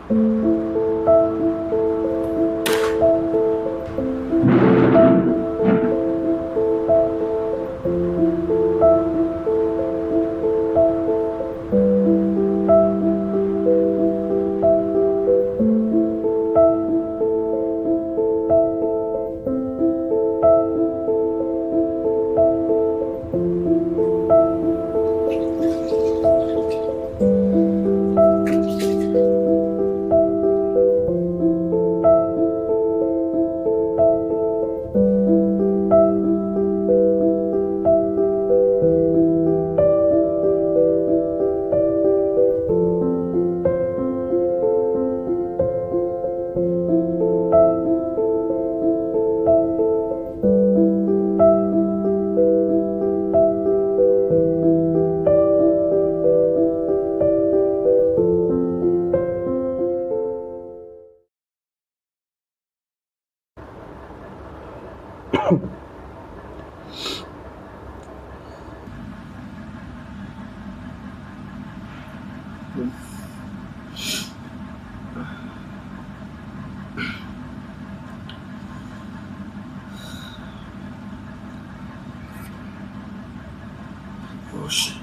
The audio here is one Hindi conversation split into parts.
Oh shit.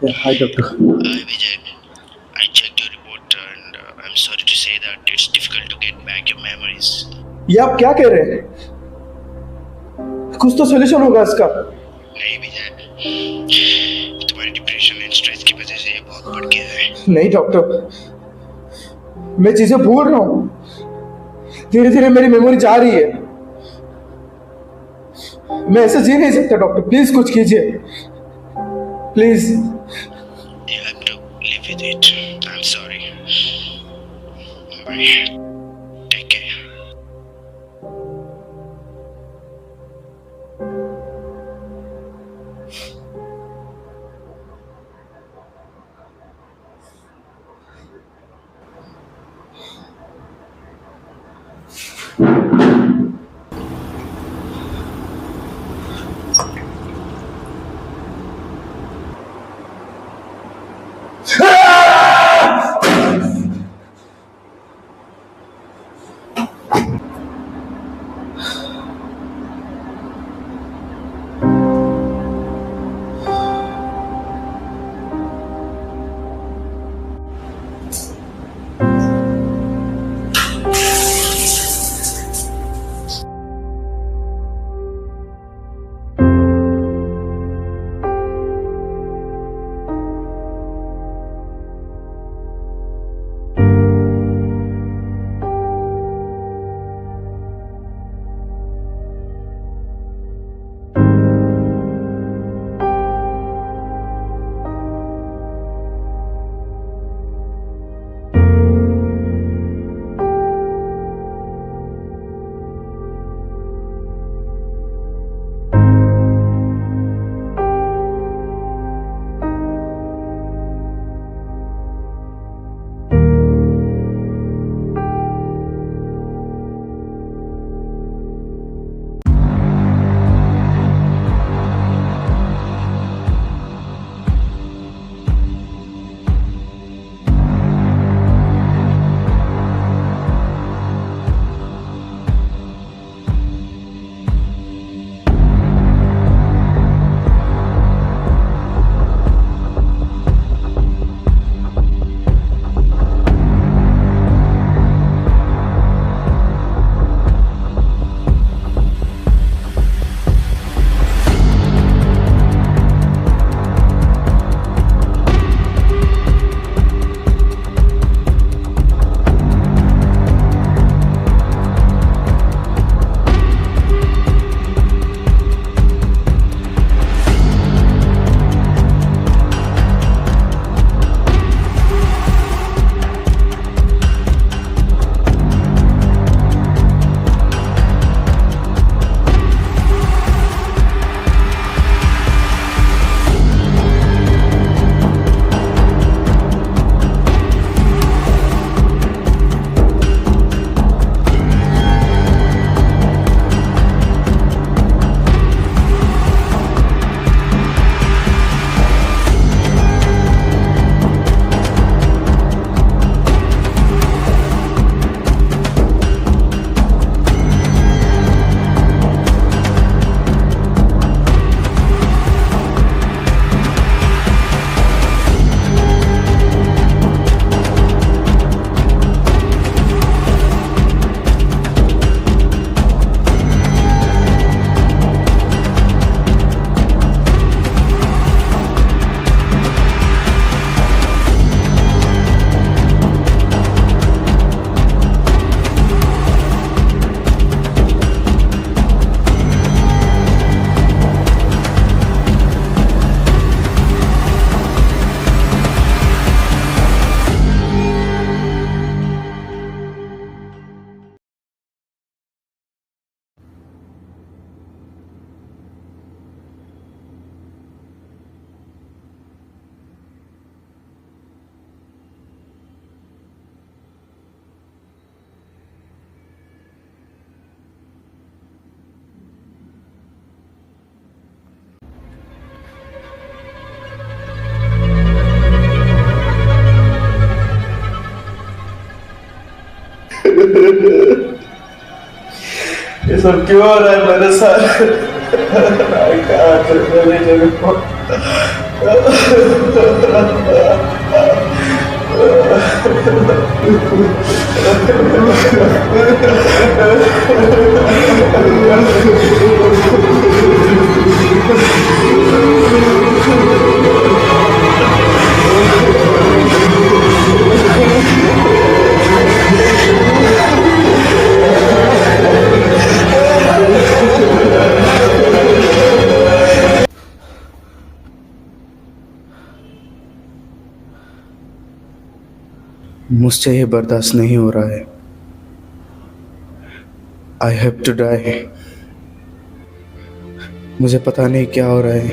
Yeah, hi doctor. Hi Vijay, I checked your report and I'm sorry to say that it's difficult to get back your memories. ये आप क्या कह रहे हैं? कुछ तो सोल्यूशन होगा इसका। नहीं विजय, तुम्हारी डिप्रेशन एंड स्ट्रेस की वजह से ये बहुत बढ़ गया है। नहीं डॉक्टर, मैं चीजें भूल रहा हूँ। धीरे धीरे मेरी मेमोरी जा रही है। मैं ऐसे जी नहीं सकता डॉक्टर, प्लीज कुछ कीजिए, please. You have to live with it. I'm sorry. Bye. Take care. ये सब क्यों हो रहा है मेरे साथ? I can't relate anymore. मुझसे ये बर्दाश्त नहीं हो रहा है। I have to die. मुझे पता नहीं क्या हो रहा है।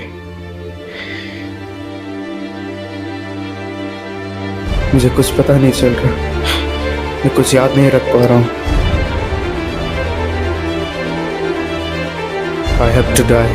मुझे कुछ पता नहीं चल रहा। मैं कुछ याद नहीं रख पा रहा हूँ। I have to die.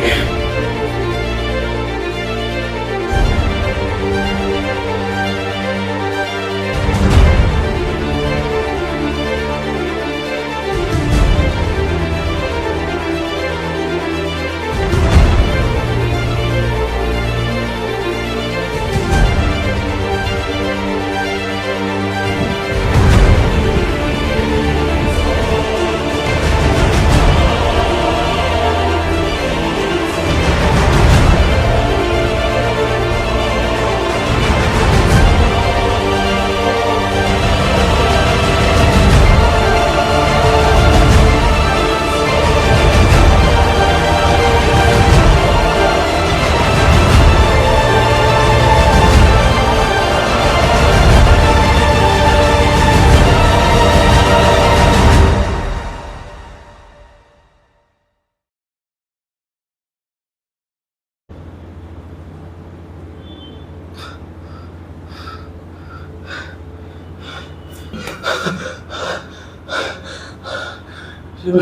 ये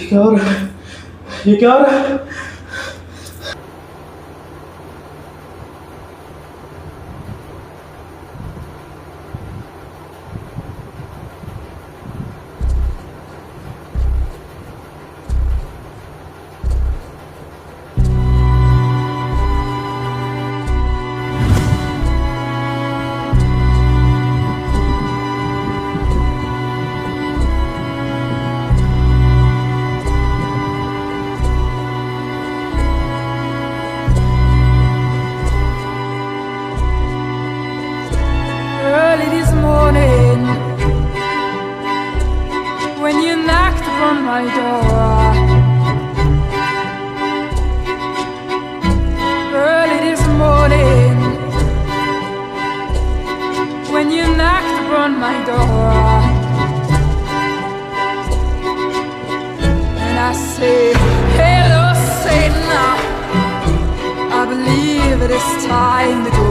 क्या हो रहा है? ये क्या हो रहा है? Early this morning, when you knocked upon my door. Early this morning, when you knocked upon my door. And I say, hello Satan, I believe it is time to go.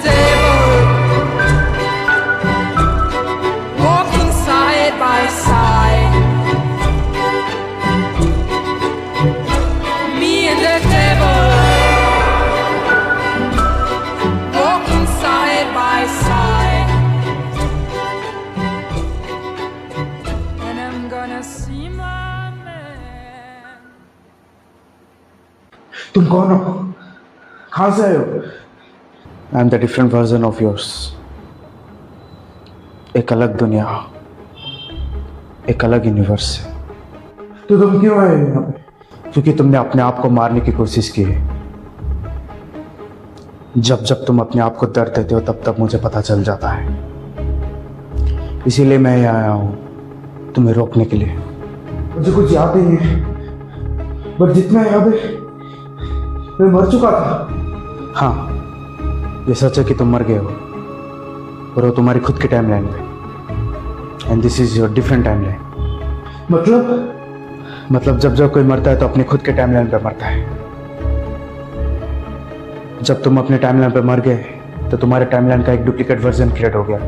Devil walking side by side, me and the devil walking side by side, and I'm gonna see my man. तुम कौन हो? कहाँ से आए हो? I am the different version of yours. एक अलग दुनिया, एक अलग यूनिवर्स है। तो तुम क्यों आए यहाँ पे? क्योंकि तुमने अपने आप को मारने की कोशिश की है। जब जब तुम अपने आप को दर्द देते हो तब तब मुझे पता चल जाता है। इसीलिए मैं यहाँ आया हूँ तुम्हें रोकने के लिए। मुझे कुछ याद नहीं है, बट जितना याद है मैं मर चुका था। हाँ, ये सच है कि तुम मर गए हो, और वो तुम्हारी खुद की टाइमलाइन पे। And this is your different timeline. मतलब जब जब कोई मरता है तो अपनी खुद के टाइमलाइन पे मरता है। जब तुम अपने टाइमलाइन पे मर गए तो तुम्हारे टाइमलाइन का एक डुप्लीकेट वर्जन क्रिएट हो गया।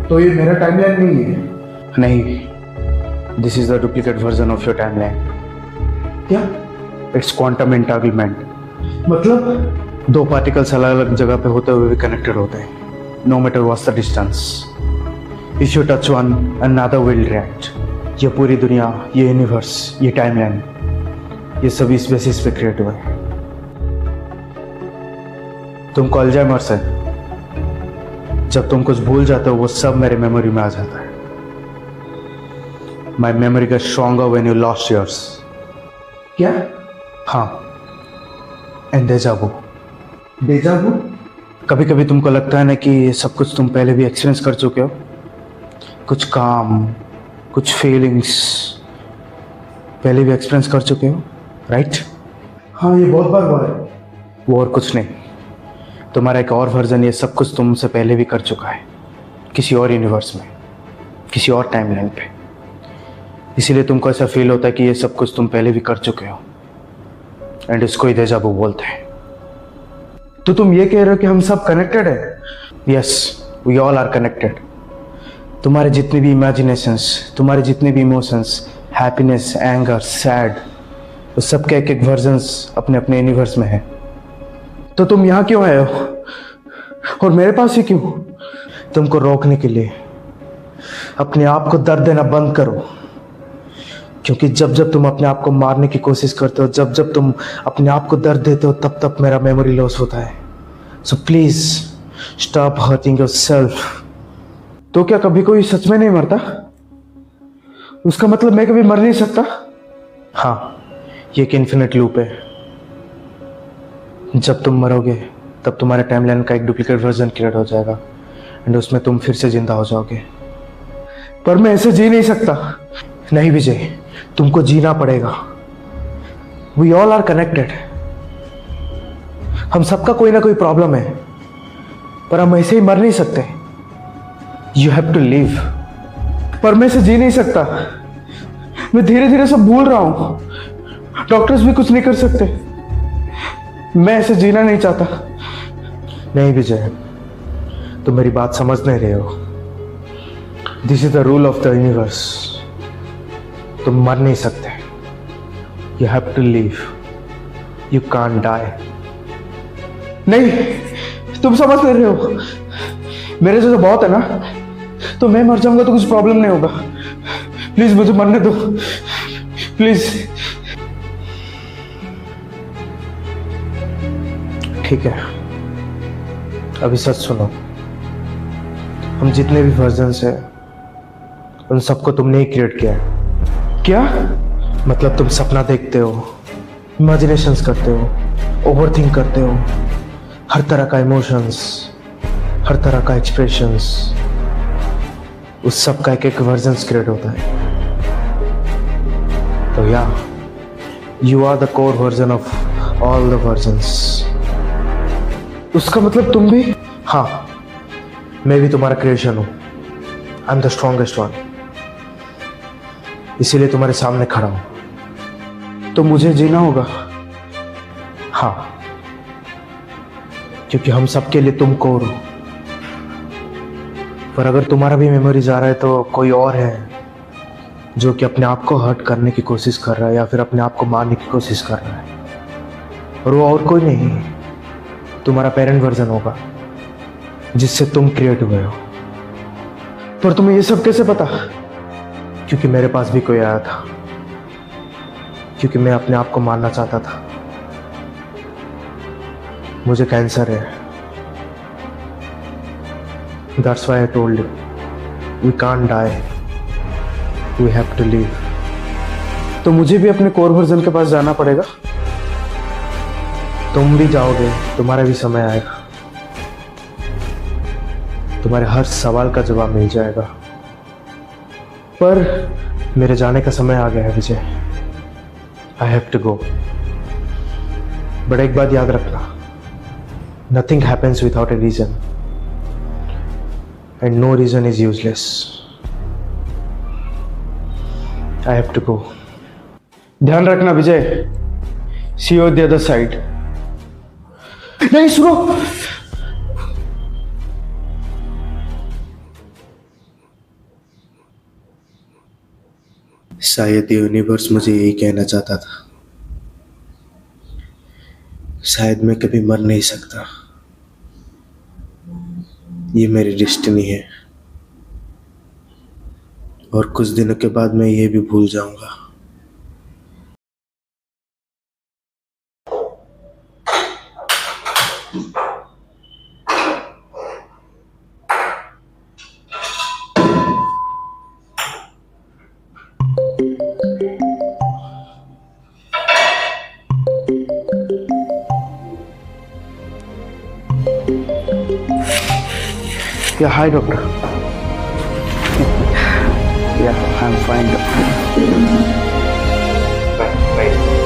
तो ये मेरा टाइमलाइन नहीं है? नहीं, this is the duplicate version of your timeline. क्या? It's quantum entanglement. मतलब दो पार्टिकल्स अलग अलग जगह पे होते हुए भी कनेक्टेड होते हैं, no matter what's the distance. If you touch one another will react. ये पूरी दुनिया, ये यूनिवर्स, ये टाइमलाइन, ये सभी इस बेसिस पे क्रिएट हुए हैं। तुमको अल्जाइमर से जब तुम कुछ भूल जाते हो वो सब मेरे मेमोरी में आ जाता है। My memory get stronger when you lost yours. क्या? हाँ, एंड डेजा वू। डेजा वू? कभी कभी तुमको लगता है ना कि ये सब कुछ तुम पहले भी एक्सपीरियंस कर चुके हो, कुछ काम, कुछ फीलिंग्स पहले भी एक्सपीरियंस कर चुके हो, राइट? हाँ, ये बहुत बार हुआ है। वो और कुछ नहीं, तुम्हारा एक और वर्जन ये सब कुछ तुमसे पहले भी कर चुका है, किसी और यूनिवर्स में, किसी और टाइमलाइन पे। इसीलिए तुमको ऐसा फील होता है कि ये सब कुछ तुम पहले भी कर चुके हो, एंड इसको ही डेजा वू बोलते हैं। तो तुम ये कह रहे हो कि हम सब कनेक्टेड है? Yes, we all are connected. तुम्हारे जितने भी इमेजिनेशंस, तुम्हारे जितने भी इमोशंस, हैप्पीनेस, एंगर, सैड, उस सब के एक एक वर्जन्स अपने अपने यूनिवर्स में है। तो तुम यहाँ क्यों आए हो और मेरे पास ही क्यों? तुमको रोकने के लिए। अपने आप को दर्द देना बंद करो, क्योंकि जब जब तुम अपने आप को मारने की कोशिश करते हो, जब जब तुम अपने आप को दर्द देते हो, तब तब मेरा मेमोरी लॉस होता है। So please stop hurting yourself. तो क्या कभी कोई सच में नहीं मरता? उसका मतलब मैं कभी मर नहीं सकता? हाँ, ये एक इन्फिनिट लूप है। जब तुम मरोगे तब तुम्हारे टाइमलाइन का एक डुप्लीकेट वर्जन क्रिएट हो जाएगा, एंड उसमें तुम फिर से जिंदा हो जाओगे। पर मैं ऐसे जी नहीं सकता। नहीं विजय, तुमको जीना पड़ेगा। We all are connected. हम सबका कोई ना कोई प्रॉब्लम है, पर हम ऐसे ही मर नहीं सकते। You have to live. पर मैं ऐसे जी नहीं सकता। मैं धीरे धीरे सब भूल रहा हूं। डॉक्टर्स भी कुछ नहीं कर सकते। मैं ऐसे जीना नहीं चाहता। नहीं विजय, तुम मेरी बात समझ नहीं रहे हो। This is the rule of the universe. तुम मर नहीं सकते। You have to live. You can't die. नहीं, तुम समझ नहीं रहे हो। मेरे जैसे बहुत है ना, तो मैं मर जाऊंगा तो कुछ प्रॉब्लम नहीं होगा। प्लीज मुझे मरने दो, प्लीज। ठीक है, अभी सच सुनो। हम जितने भी वर्जन्स हैं उन सबको तुमने ही क्रिएट किया है। क्या? मतलब तुम सपना देखते हो, इमेजिनेशंस करते हो, ओवरथिंक करते हो, हर तरह का इमोशंस, हर तरह का एक्सप्रेशंस, उस सब का एक एक वर्जन्स क्रिएट होता है। तो या you are the core version of all the versions. उसका मतलब तुम भी? हाँ, मैं भी तुम्हारा क्रिएशन हूं। I am the strongest one, इसीलिए तुम्हारे सामने खड़ा हूं। तो मुझे जीना होगा? हाँ, क्योंकि हम सबके लिए तुम कोर हो। पर अगर तुम्हारा भी मेमोरीज आ रहा है तो कोई और है जो कि अपने आप को हर्ट करने की कोशिश कर रहा है या फिर अपने आप को मारने की कोशिश कर रहा है, और वो और कोई नहीं, तुम्हारा पेरेंट वर्जन होगा जिससे तुम क्रिएट हुए हो। पर तुम्हें ये सब कैसे पता? क्योंकि मेरे पास भी कोई आया था, क्योंकि मैं अपने आप को मारना चाहता था। मुझे कैंसर है। That's why I told you, we can't die, we have to live. तो मुझे भी अपने कोर वर्जन के पास जाना पड़ेगा? तुम भी जाओगे, तुम्हारा भी समय आएगा, तुम्हारे हर सवाल का जवाब मिल जाएगा। पर मेरे जाने का समय आ गया है Vijay. I have to go. But एक बात याद रखना, nothing happens without a reason, and no reason is useless. I have to go. ध्यान रखना Vijay. See you the other side. नहीं, सुनो। शायद ये यूनिवर्स मुझे यही कहना चाहता था शायद मैं कभी मर नहीं सकता। ये मेरी डेस्टिनी है और कुछ दिनों के बाद मैं ये भी भूल जाऊंगा। Yeah, hi doctor. Yeah, I'm fine doctor. Bye.